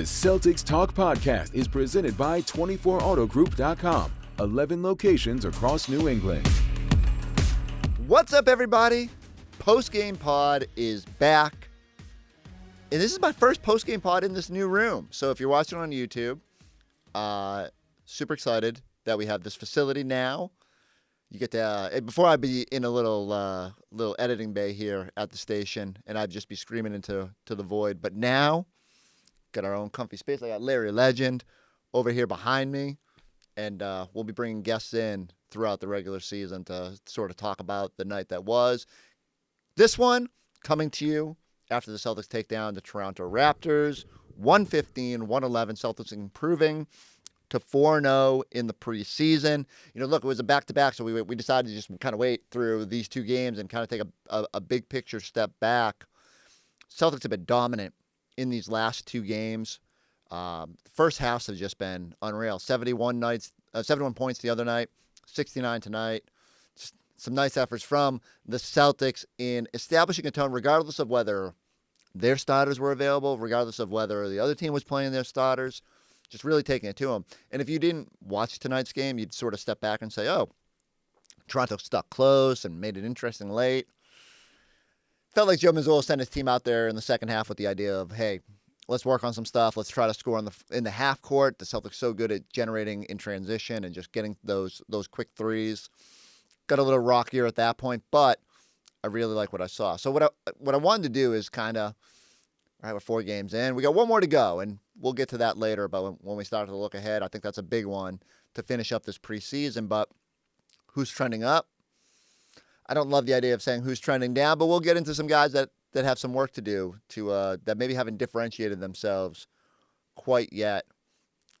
Celtics Talk podcast is presented by 24autogroup.com. 11 locations across New England. What's up, everybody? Postgame Pod is back. And this is my first postgame pod in this new room. So if you're watching on YouTube, super excited that we have this facility now. You get to, before I'd be in a little editing bay here at the station, and I'd just be screaming into the void. But now, got our own comfy space. I got Larry Legend over here behind me, and we'll be bringing guests in throughout the regular season to sort of talk about the night that was. This one coming to you after the Celtics take down the Toronto Raptors, 115-111. Celtics improving to 4-0 in the preseason. You know, look, it was a back-to-back, so we decided to just kind of wait through these two games and kind of take a big picture step back. Celtics have been dominant in these last two games. First halves have just been unreal. 71 points the other night, 69 tonight. Just some nice efforts from the Celtics in establishing a tone, regardless of whether their starters were available, regardless of whether the other team was playing their starters, just really taking it to them. And if you didn't watch tonight's game, you'd sort of step back and say, oh, Toronto stuck close and made it interesting late. Felt like Joe Mazzulla sent his team out there in the second half with the idea of, hey, let's work on some stuff. Let's try to score in the half court. The Celtics so good at generating in transition and just getting those quick threes. Got a little rockier at that point, but I really like what I saw. So what I wanted to do is kind of, all right, we're 4 games in. We got one more to go, and we'll get to that later. But when we start to look ahead, I think that's a big one to finish up this preseason. But who's trending up? I don't love the idea of saying who's trending down, but we'll get into some guys that have some work to do that maybe haven't differentiated themselves quite yet.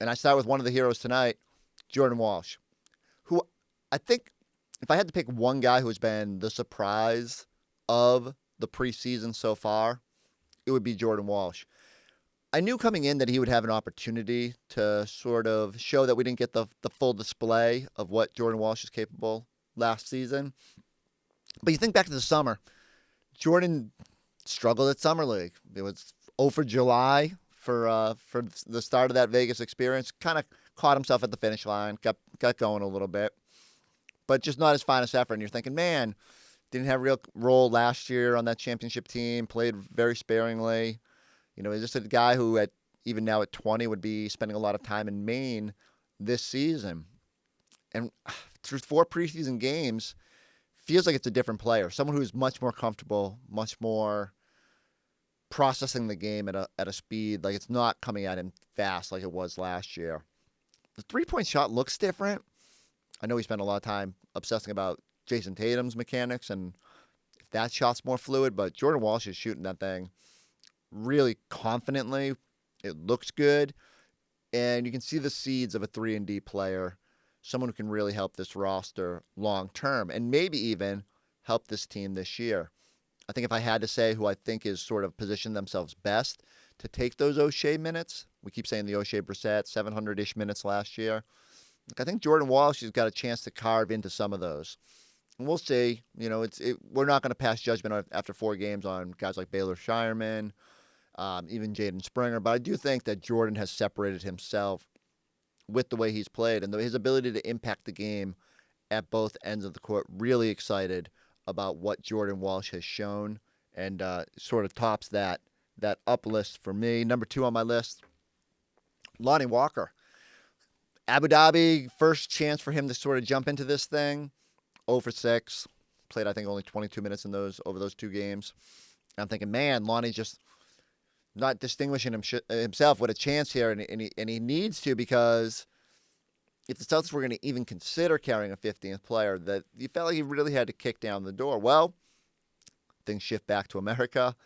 And I start with one of the heroes tonight, Jordan Walsh, who I think if I had to pick one guy who's been the surprise of the preseason so far, it would be Jordan Walsh. I knew coming in that he would have an opportunity to sort of show that we didn't get the full display of what Jordan Walsh is capable last season. But you think back to the summer, Jordan struggled at Summer League. It was 0 for July for the start of that Vegas experience. Kind of caught himself at the finish line, got going a little bit, but just not his finest effort. And you're thinking, man, didn't have a real role last year on that championship team, played very sparingly. You know, he's just a guy who even now at 20 would be spending a lot of time in Maine this season. And through 4 preseason games, feels like it's a different player, someone who's much more comfortable, much more processing the game at a speed. Like, it's not coming at him fast like it was last year. The 3-point shot looks different. I know we spent a lot of time obsessing about Jason Tatum's mechanics and if that shot's more fluid, but Jordan Walsh is shooting that thing really confidently. It looks good, and you can see the seeds of a 3-and-D player, someone who can really help this roster long term and maybe even help this team this year. I think if I had to say who I think is sort of positioned themselves best to take those O'Shea minutes, we keep saying the O'Shea Brissett, 700-ish minutes last year. I think Jordan Walsh has got a chance to carve into some of those. And we'll see. You know, we're not going to pass judgment after 4 games on guys like Baylor Shireman, even Jaden Springer. But I do think that Jordan has separated himself with the way he's played and his ability to impact the game at both ends of the court. Really excited about what Jordan Walsh has shown and sort of tops that up list for me. Number 2 on my list, Lonnie Walker. Abu Dhabi, first chance for him to sort of jump into this thing. 0 for 6. Played, I think, only 22 minutes over those 2 games. And I'm thinking, man, Lonnie's just not distinguishing himself with a chance here, and he needs to, because if the Celtics were going to even consider carrying a 15th player, that you felt like he really had to kick down the door. Well, things shift back to America,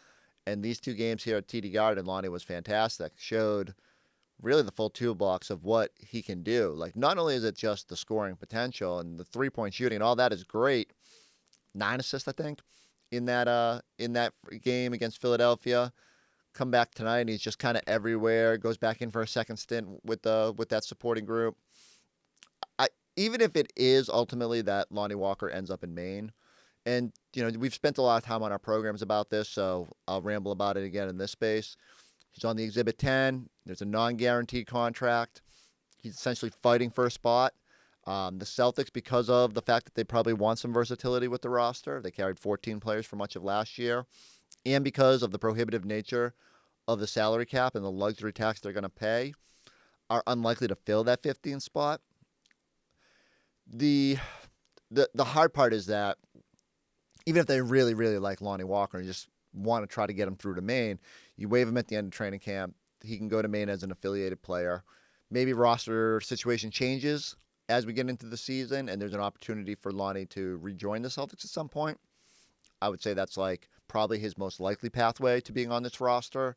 and these 2 games here at TD Garden, Lonnie was fantastic. Showed really the full toolbox of what he can do. Like, not only is it just the scoring potential and the 3-point shooting and all that is great. 9 assists, I think, in that game against Philadelphia. Come back tonight, and he's just kind of everywhere. Goes back in for a second stint with that supporting group. Even if it is ultimately that Lonnie Walker ends up in Maine, and you know we've spent a lot of time on our programs about this, so I'll ramble about it again in this space. He's on the Exhibit 10. There's a non-guaranteed contract. He's essentially fighting for a spot. The Celtics, because of the fact that they probably want some versatility with the roster, they carried 14 players for much of last year, and because of the prohibitive nature of the salary cap and the luxury tax they're going to pay, are unlikely to fill that 15th spot. The hard part is that even if they really, really like Lonnie Walker and just want to try to get him through to Maine, you waive him at the end of training camp. He can go to Maine as an affiliated player. Maybe roster situation changes as we get into the season, and there's an opportunity for Lonnie to rejoin the Celtics at some point. I would say that's like probably his most likely pathway to being on this roster,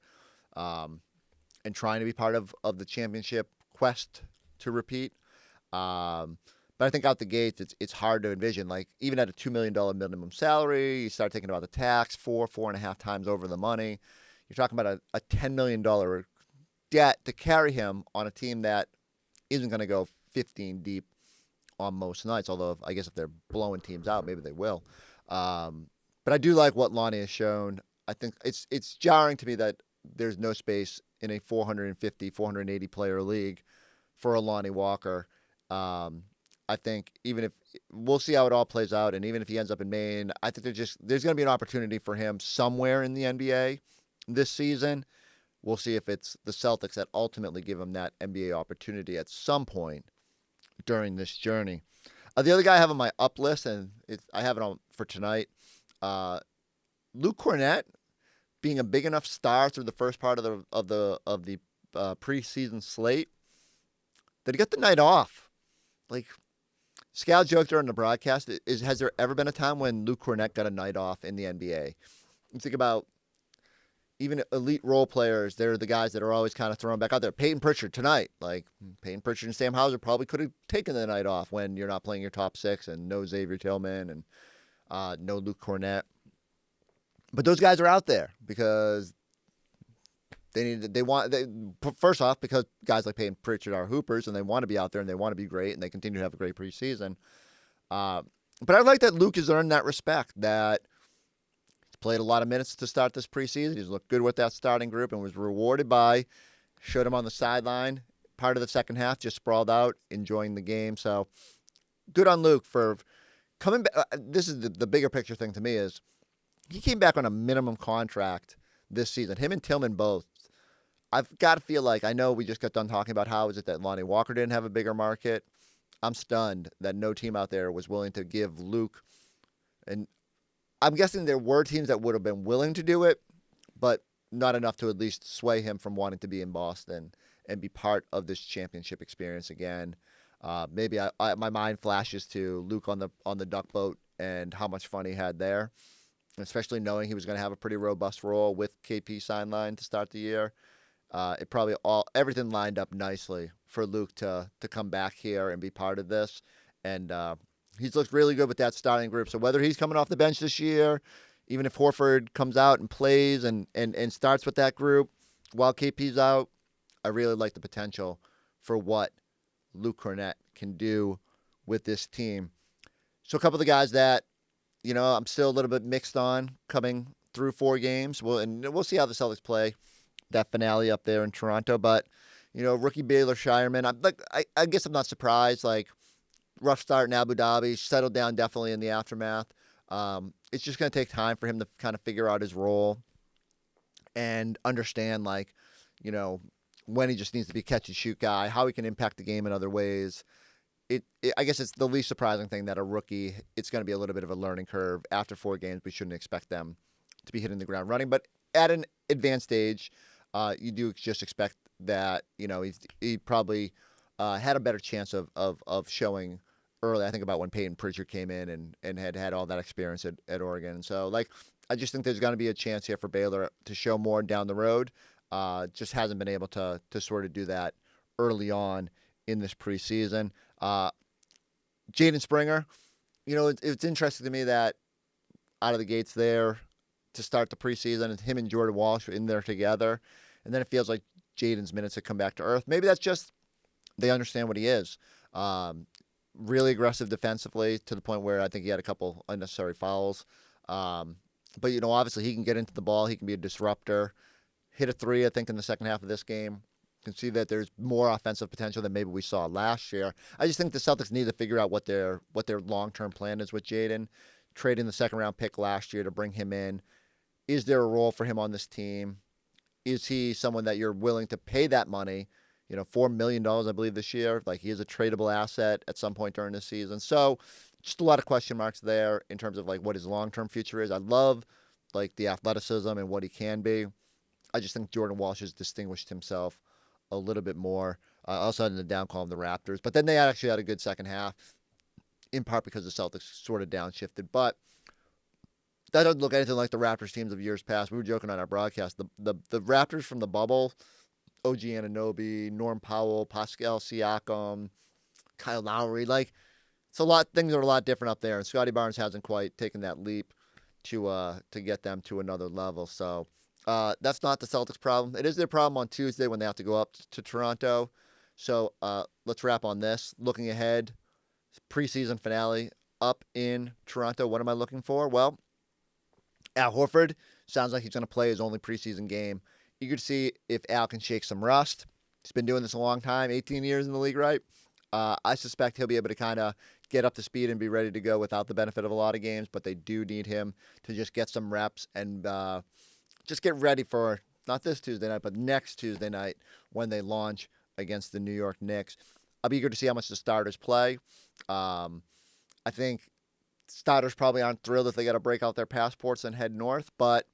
and trying to be part of the championship quest to repeat. But I think out the gates, it's hard to envision. Like, even at a $2 million minimum salary, you start thinking about the tax, 4.5 times over the money. You're talking about a $10 million debt to carry him on a team that isn't going to go 15 deep on most nights, although I guess if they're blowing teams out, maybe they will. But I do like what Lonnie has shown. I think it's jarring to me that there's no space in a 450, 480 player league for a Lonnie Walker. I think even if we'll see how it all plays out, and even if he ends up in Maine, I think there's going to be an opportunity for him somewhere in the NBA this season. We'll see if it's the Celtics that ultimately give him that NBA opportunity at some point during this journey. The other guy I have on my up list, and I have it on for tonight, Luke Cornett being a big enough star through the first part of the preseason slate that he got the night off. Like, Scal joked during the broadcast, has there ever been a time when Luke Cornett got a night off in the NBA? You think about even elite role players, they're the guys that are always kind of thrown back out there. Payton Pritchard tonight. Like, Payton Pritchard and Sam Hauser probably could have taken the night off when you're not playing your top six and no Xavier Tillman and no Luke Cornett. But those guys are out there because first off, because guys like Payton Pritchard are hoopers and they want to be out there and they want to be great and they continue to have a great preseason. But I like that Luke has earned that respect, that he's played a lot of minutes to start this preseason. He's looked good with that starting group and was rewarded by, showed him on the sideline, part of the second half, just sprawled out, enjoying the game. So good on Luke for coming back. This is the bigger picture thing to me is he came back on a minimum contract this season. Him and Tillman both. I've got to feel like, I know we just got done talking about how is it that Lonnie Walker didn't have a bigger market. I'm stunned that no team out there was willing to give Luke, and I'm guessing there were teams that would have been willing to do it, but not enough to at least sway him from wanting to be in Boston and be part of this championship experience again. Maybe my mind flashes to Luke on the duck boat and how much fun he had there, especially knowing he was going to have a pretty robust role with KP sideline to start the year. It probably everything lined up nicely for Luke to come back here and be part of this. And he's looked really good with that starting group. So whether he's coming off the bench this year, even if Horford comes out and plays and starts with that group while KP's out, I really like the potential for what Luke Cornett can do with this team. So a couple of the guys that, I'm still a little bit mixed on coming through 4 games. We'll see how the Celtics play that finale up there in Toronto. But, rookie Baylor Shireman, I guess I'm not surprised. Like, rough start in Abu Dhabi, settled down definitely in the aftermath. It's just going to take time for him to kind of figure out his role and understand, when he just needs to be catch-and-shoot guy, how he can impact the game in other ways. I guess it's the least surprising thing that a rookie, it's going to be a little bit of a learning curve. After 4 games, we shouldn't expect them to be hitting the ground running. But at an advanced age, you do just expect that, he probably had a better chance of showing early. I think about when Payton Pritchard came in and had all that experience at Oregon. So, I just think there's going to be a chance here for Baylor to show more down the road. Just hasn't been able to sort of do that early on in this preseason. Jaden Springer, it's interesting to me that out of the gates there to start the preseason, him and Jordan Walsh were in there together, and then it feels like Jaden's minutes have come back to earth. Maybe that's just they understand what he is. Really aggressive defensively to the point where I think he had a couple unnecessary fouls. But, obviously he can get into the ball. He can be a disruptor. hit a three, I think, in the second half of this game. You can see that there's more offensive potential than maybe we saw last year. I just think the Celtics need to figure out what their long-term plan is with Jaden. Trading the second-round pick last year to bring him in. Is there a role for him on this team? Is he someone that you're willing to pay that money? $4 million, I believe, this year. Like, he is a tradable asset at some point during the season. So just a lot of question marks there in terms of, like, what his long-term future is. I love, like, the athleticism and what he can be. I just think Jordan Walsh has distinguished himself a little bit more. Also in the down column, the Raptors. But then they actually had a good second half, in part because the Celtics sort of downshifted. But that doesn't look anything like the Raptors teams of years past. We were joking on our broadcast. The Raptors from the bubble, OG Anunoby, Norm Powell, Pascal Siakam, Kyle Lowry, like, things are a lot different up there. And Scotty Barnes hasn't quite taken that leap to get them to another level. So that's not the Celtics' problem. It is their problem on Tuesday when they have to go up to Toronto. So let's wrap on this. Looking ahead, preseason finale up in Toronto. What am I looking for? Well, Al Horford sounds like he's going to play his only preseason game. Eager to see if Al can shake some rust. He's been doing this a long time, 18 years in the league, right? I suspect he'll be able to kind of get up to speed and be ready to go without the benefit of a lot of games, but they do need him to just get some reps and just get ready for not this Tuesday night, but next Tuesday night when they launch against the New York Knicks. I'll be eager to see how much the starters play. I think starters probably aren't thrilled if they got to break out their passports and head north, but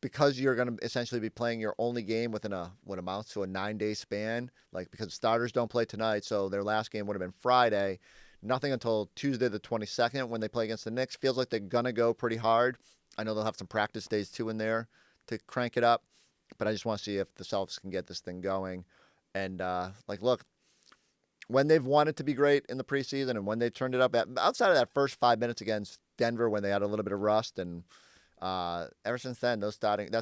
because you're going to essentially be playing your only game within what amounts to a 9-day span, like because starters don't play tonight, so their last game would have been Friday, nothing until Tuesday the 22nd when they play against the Knicks. Feels like they're going to go pretty hard. I know they'll have some practice days too in there to crank it up, but I just want to see if the Celtics can get this thing going. And, look, when they've wanted to be great in the preseason and when they've turned it up, outside of that first 5 minutes against Denver when they had a little bit of rust, and ever since then, that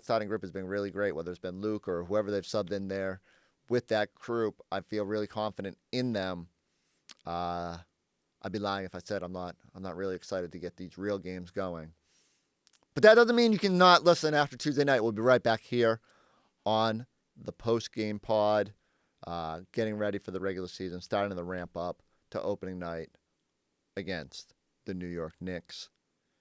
starting group has been really great, whether it's been Luke or whoever they've subbed in there with that group. I feel really confident in them. I'd be lying if I said I'm not really excited to get these real games going. But that doesn't mean you cannot listen after Tuesday night. We'll be right back here on the Postgame Pod, getting ready for the regular season, starting to ramp up to opening night against the New York Knicks.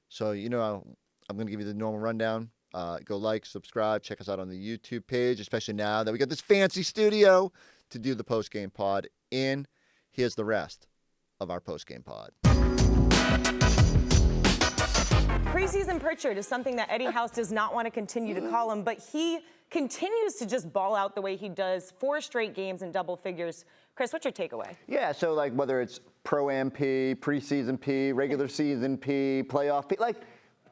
So, I'm going to give you the normal rundown. Go like, subscribe, check us out on the YouTube page, especially now that we got this fancy studio to do the Postgame Pod in. Here's the rest of our Postgame Pod. Preseason Pritchard is something that Eddie House does not want to continue to call him, but he continues to just ball out the way he does, 4 straight games in double figures. Chris, what's your takeaway? Yeah, so whether it's Pro-Am P, preseason P, regular season P, playoff P,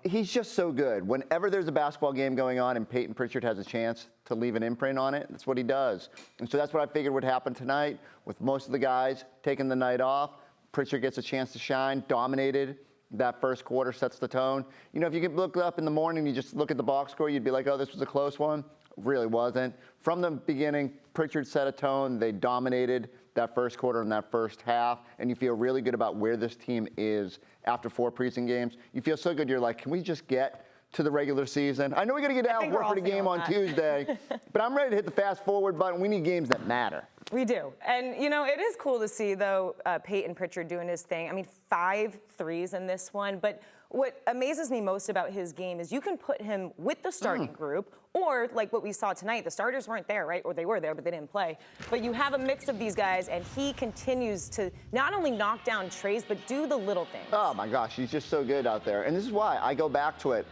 he's just so good. Whenever there's a basketball game going on and Payton Pritchard has a chance to leave an imprint on it, that's what he does. And so that's what I figured would happen tonight with most of the guys taking the night off. Pritchard gets a chance to shine, dominated. That first quarter sets the tone. If you could look up in the morning, you just look at the box score, you'd be like, oh, this was a close one. Really wasn't. From the beginning, Pritchard set a tone. They dominated that first quarter and that first half, and you feel really good about where this team is after 4 preseason games. You feel so good, you're like, can we just get to the regular season? I know we got to get Al Horford a game on Tuesday, but I'm ready to hit the fast forward button. We need games that matter. We do. And, it is cool to see, though, Payton Pritchard doing his thing. I mean, 5 threes in this one. But what amazes me most about his game is you can put him with the starting group, or like what we saw tonight, the starters weren't there, right? Or they were there, but they didn't play. But you have a mix of these guys, and he continues to not only knock down treys, but do the little things. Oh, my gosh, he's just so good out there. And this is why I go back to it.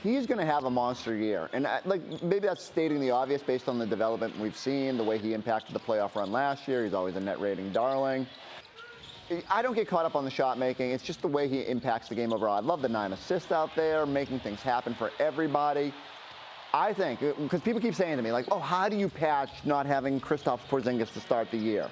He's going to have a monster year. And maybe that's stating the obvious based on the development we've seen, the way he impacted the playoff run last year. He's always a net rating darling. I don't get caught up on the shot making. It's just the way he impacts the game overall. I love the 9 assists out there, making things happen for everybody. I think, because people keep saying to me, how do you patch not having Kristaps Porzingis to start the year?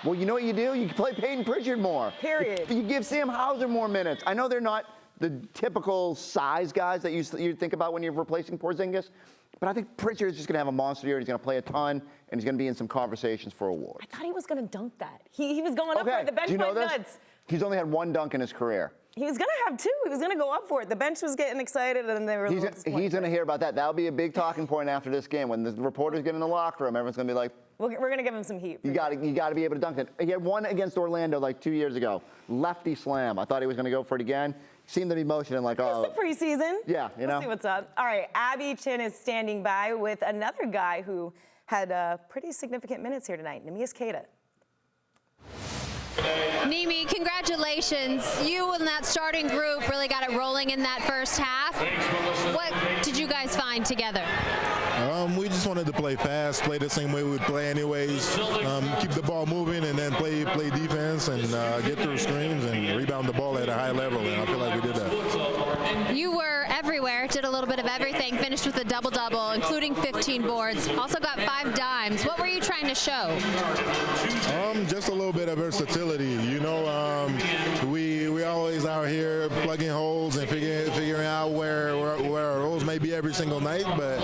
Well, you know what you do? You play Payton Pritchard more. Period. You give Sam Hauser more minutes. I know they're not the typical size guys that you think about when you're replacing Porzingis, but I think Pritchard is just going to have a monster year. He's going to play a ton, and he's going to be in some conversations for awards. I thought he was going to dunk that. He was going up for the bench point nuts. He's only had 1 dunk in his career. He was going to have 2. He was going to go up for it. The bench was getting excited, and they were He's going to hear about that. That'll be a big talking point after this game. When the reporters get in the locker room, everyone's going to be like, we're going to give him some heat. You got to be able to dunk it. He had one against Orlando like 2 years ago. Lefty slam. I thought he was going to go for it again. Seemed to be motioning like, oh. It's the preseason. Yeah, you know. Let's see what's up. All right, Abby Chin is standing by with another guy who had pretty significant minutes here tonight, Neemias Queta. Neemi, congratulations. You and that starting group really got it rolling in that first half. What did you guys find together? We just wanted to play fast, play the same way we would play anyways, keep the ball moving and then play defense and get through screens and rebound the ball at a high level, and I feel like we did that. You were everywhere, did a little bit of everything, finished with a double-double, including 15 boards, also got 5 dimes. What were you trying to show? Just a little bit of versatility. You know, we always out here plugging holes and figuring out where our holes may be every single night, but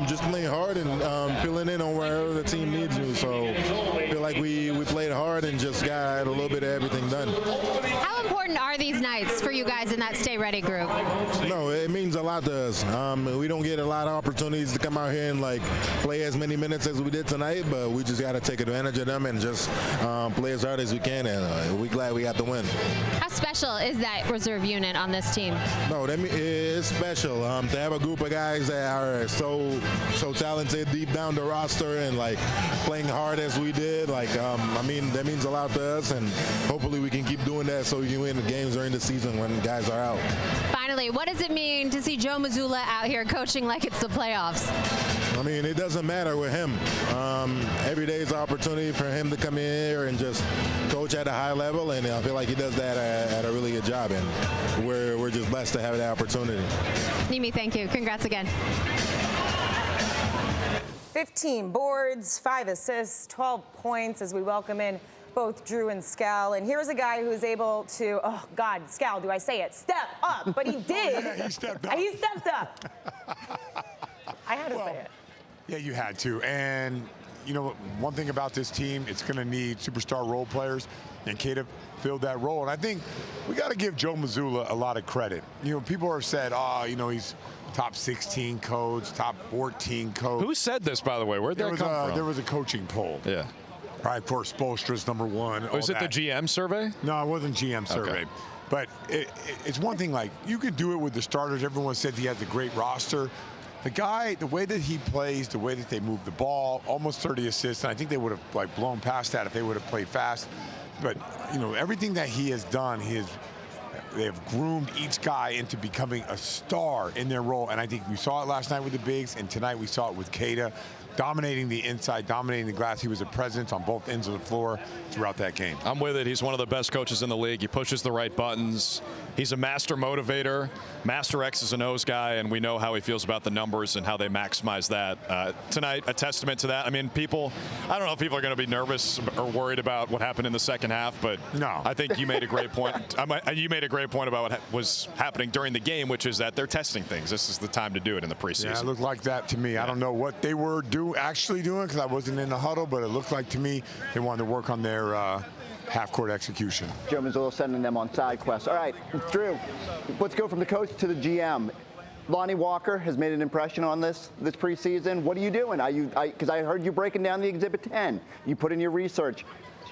just playing hard and filling in on wherever the team needs me. So I feel like we played hard and just got a little bit of everything done. How important are these nights for you guys in that Stay Ready group? No, it means a lot to us. We don't get a lot of opportunities to come out here and like play as many minutes as we did tonight, but we just got to take advantage of them and just play as hard as we can, and we're glad we got the win. How special is that reserve unit on this team? No, it's special to have a group of guys that are so talented deep down the roster and like playing hard as we did. Like, I mean, that means a lot to us, and hopefully we can keep doing that so we can win the games during the season when guys are out. Finally, what does it mean to see Joe Mazzulla out here coaching like it's the playoffs? I mean, it doesn't matter with him. Every day is an opportunity for him to come in here and just coach at a high level, and I feel like he does that at a really good job, and we're just blessed to have that opportunity. Neemi, thank you. Congrats again. 15 boards, 5 assists, 12 points as we welcome in both Drew and Scal. And here's a guy who's able to, oh God, Scal, do I say it? Step up, but he did. Yeah, he stepped up. He stepped up. I had to say it. Yeah, you had to. And, you know, one thing about this team, it's going to need superstar role players, and Queta filled that role. And I think we got to give Joe Mazzulla a lot of credit. You know, people have said, oh, you know, he's top 16 coach, top 14 coach. Who said this, by the way? Where'd that come from? There was a coaching poll. Yeah. Right, of course, Spoelstra's #1. Was it the GM survey? No, it wasn't GM survey. Okay. But it's one thing, like, you could do it with the starters. Everyone said he has a great roster. The guy, the way that he plays, the way that they move the ball, almost 30 assists, and I think they would have like blown past that if they would have played fast. But, you know, everything that he has done, they have groomed each guy into becoming a star in their role. And I think we saw it last night with the bigs, and tonight we saw it with Queta. Dominating the inside, dominating the glass. He was a presence on both ends of the floor throughout that game. I'm with it. He's one of the best coaches in the league. He pushes the right buttons. He's a master motivator, master X's and O's guy, and we know how he feels about the numbers and how they maximize that. Tonight, a testament to that. I mean, I don't know if people are going to be nervous or worried about what happened in the second half, but no. I think you made a great point. You made a great point about what was happening during the game, which is that they're testing things. This is the time to do it in the preseason. Yeah, it looked like that to me. Yeah. I don't know what they were actually doing because I wasn't in the huddle, but it looked like to me they wanted to work on their half-court execution. Joe Mazzulla sending them on side quests. All right, Drew, let's go from the coach to the GM. Lonnie Walker has made an impression on this preseason. What are you doing? Because I heard you breaking down the Exhibit 10. You put in your research.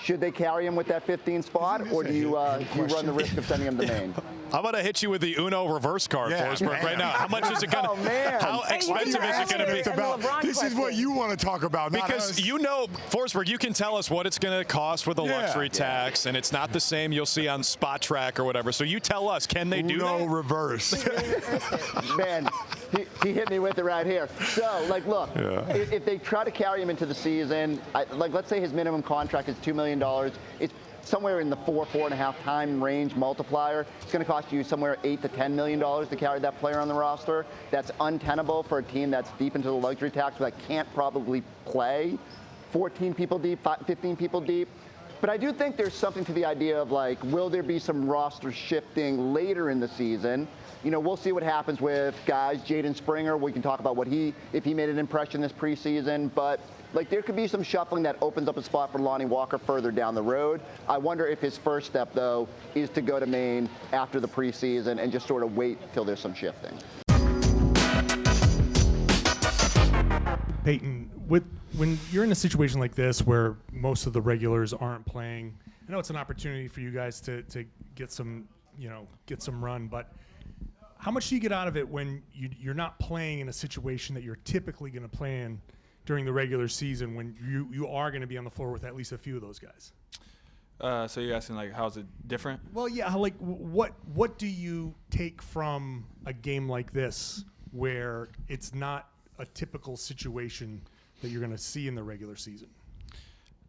Should they carry him with that 15 spot, or do you run the risk of sending him to Maine? I'm going to hit you with the Uno reverse card, Forsberg, right now. How much is it going to How expensive is it going to be? This is what you want to talk about, not because us. you know, Forsberg, you can tell us what it's going to cost with a luxury tax, and it's not the same you'll see on Spot Track or whatever. So you tell us, can they do that? Uno reverse. Man, he hit me with it right here. So, like, look, if they try to carry him into the season, let's say his minimum contract is $2 million. It's somewhere in the 4.5 time range multiplier. It's going to cost you somewhere $8 to $10 million to carry that player on the roster. That's untenable for a team that's deep into the luxury tax that can't probably play 14 people deep, 15 people deep. But I do think there's something to the idea of, like, will there be some roster shifting later in the season? You know, we'll see what happens with guys. Jaden Springer, we can talk about if he made an impression this preseason. But, like, there could be some shuffling that opens up a spot for Lonnie Walker further down the road. I wonder if his first step, though, is to go to Maine after the preseason and just sort of wait till there's some shifting. Payton, when you're in a situation like this where most of the regulars aren't playing, I know it's an opportunity for you guys to get some run, but how much do you get out of it when you're not playing in a situation that you're typically going to play in during the regular season, when you are going to be on the floor with at least a few of those guys? So you're asking, like, how's it different? Well, yeah, like what do you take from a game like this where it's not a typical situation that you're going to see in the regular season?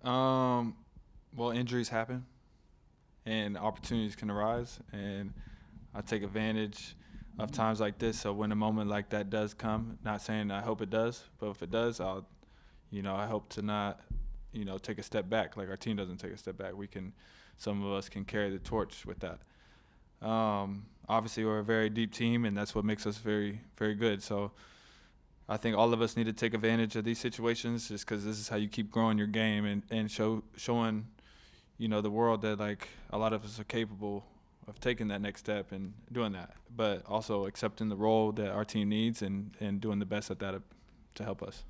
Well, injuries happen and opportunities can arise, and I take advantage of times like this. So when a moment like that does come, not saying I hope it does, but if it does, I hope to not, take a step back. Like, our team doesn't take a step back. Some of us can carry the torch with that. Obviously, we're a very deep team, and that's what makes us very, very good. So I think all of us need to take advantage of these situations, just because this is how you keep growing your game and showing, the world that, like, a lot of us are capable of taking that next step and doing that, but also accepting the role that our team needs and doing the best at that to help us.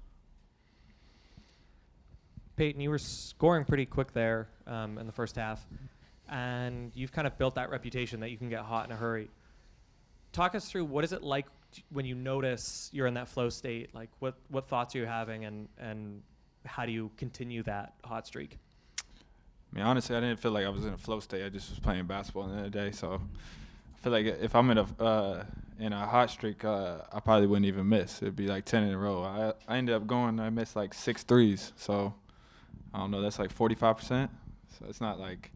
Payton, you were scoring pretty quick there in the first half, and you've kind of built that reputation that you can get hot in a hurry. Talk us through, what is it like when you notice you're in that flow state? Like, what thoughts are you having, and how do you continue that hot streak? I mean, honestly, I didn't feel like I was in a flow state. I just was playing basketball in the end of the day. So I feel like if I'm in a hot streak, I probably wouldn't even miss. It'd be like 10 in a row. I ended up I missed like 6 threes. So I don't know, that's like 45%. So it's not like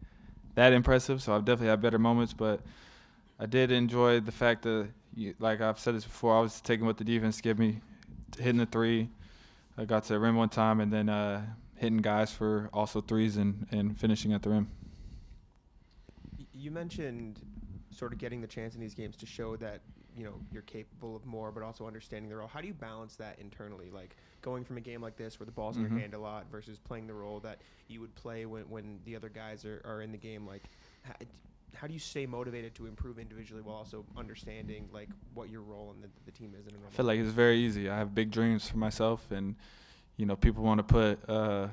that impressive. So I've definitely had better moments, but I did enjoy the fact that, like I've said this before, I was taking what the defense gave me, hitting the three. I got to the rim one time, and then hitting guys for also threes and finishing at the rim. You mentioned sort of getting the chance in these games to show that, you're capable of more, but also understanding the role. How do you balance that internally? Like, going from a game like this where the ball's in your hand a lot versus playing the role that you would play when the other guys are in the game. Like, how do you stay motivated to improve individually while also understanding, like, what your role in the team is? I feel like it's very easy. I have big dreams for myself, and people want to put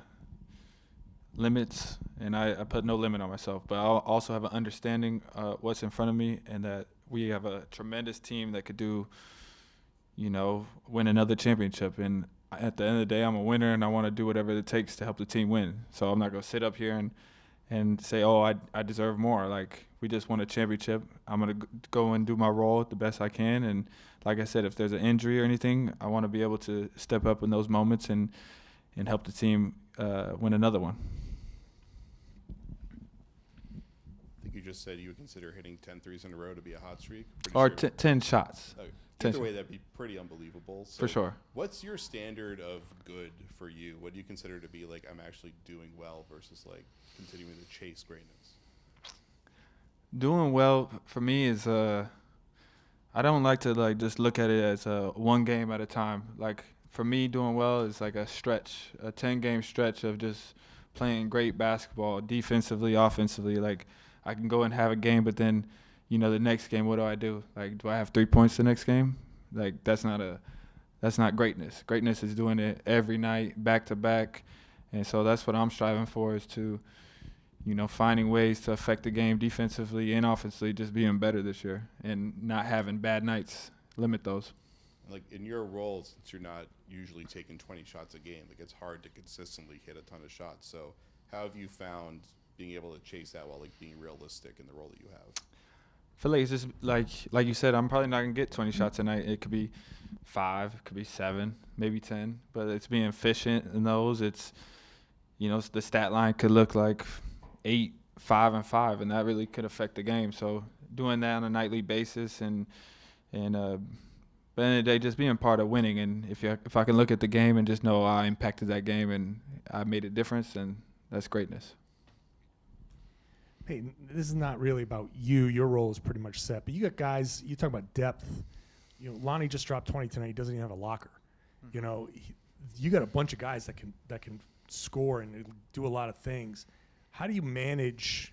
limits, and I put no limit on myself. But I also have an understanding what's in front of me, and that we have a tremendous team that could do, win another championship. And at the end of the day, I'm a winner, and I want to do whatever it takes to help the team win. So I'm not going to sit up here and say, oh, I deserve more. Like, we just won a championship. I'm going to go and do my role the best I can. And like I said, if there's an injury or anything, I want to be able to step up in those moments and help the team win another one. I think you just said you would consider hitting 10 threes in a row to be a hot streak? Or 10 shots. Okay. 10 Either way, that'd be pretty unbelievable. So for sure. What's your standard of good for you? What do you consider to be, like, I'm actually doing well versus, like, continuing to chase greatness? Doing well for me is I don't like to, like, just look at it as one game at a time. Like, for me, doing well is like a stretch, a 10-game stretch of just playing great basketball, defensively, offensively. Like, I can go and have a game, but then, the next game, what do? Like, do I have 3 points the next game? Like, that's not greatness. Greatness is doing it every night, back to back. And so that's what I'm striving for, is to, finding ways to affect the game defensively and offensively, just being better this year and not having bad nights. Limit those. Like, in your role, since you're not usually taking 20 shots a game, like, it's hard to consistently hit a ton of shots. So how have you found being able to chase that while, like, being realistic in the role that you have? I feel like it's just like you said, I'm probably not going to get 20 shots a night. It could be 5, it could be 7, maybe 10, but it's being efficient in those. It's, the stat line could look like 8, 5, and 5, and that really could affect the game. So doing that on a nightly basis and but at the end of the day, just being part of winning. And if I can look at the game and just know I impacted that game and I made a difference, then that's greatness. hey, this is not really about you. Your role is pretty much set. But you got guys, you talk about depth. You know, Lonnie just dropped 20 tonight. He doesn't even have a locker. You know, you got a bunch of guys that can score and do a lot of things. How do you manage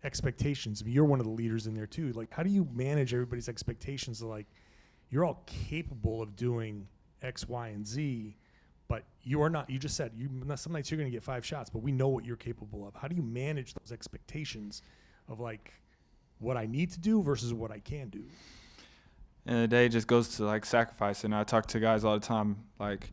expectations? I mean, you're one of the leaders in there too. Like, how do you manage everybody's expectations? Like, you're all capable of doing X, Y, and Z, but you are not. You just said some nights you're going to get 5 shots, but we know what you're capable of. How do you manage those expectations of like what I need to do versus what I can do? And the day just goes to like sacrifice. And I talk to guys all the time, like,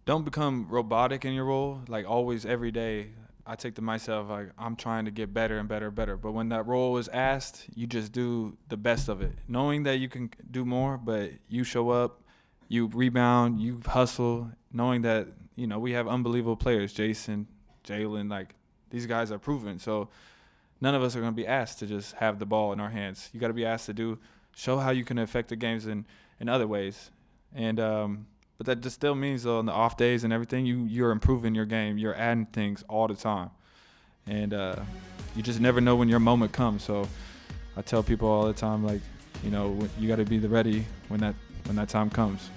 don't become robotic in your role. Like, always, every day, I take to myself, like, I'm trying to get better and better and better. But when that role is asked, you just do the best of it, knowing that you can do more, but you show up, you rebound, you hustle, knowing that, you know, we have unbelievable players, Jason, Jalen, like, these guys are proven. So none of us are going to be asked to just have the ball in our hands. You got to be asked to show how you can affect the games in other ways. And but that just still means, though, on the off days and everything, you're improving your game. You're adding things all the time. And you just never know when your moment comes. So I tell people all the time, like, you know, you got to be ready when that time comes.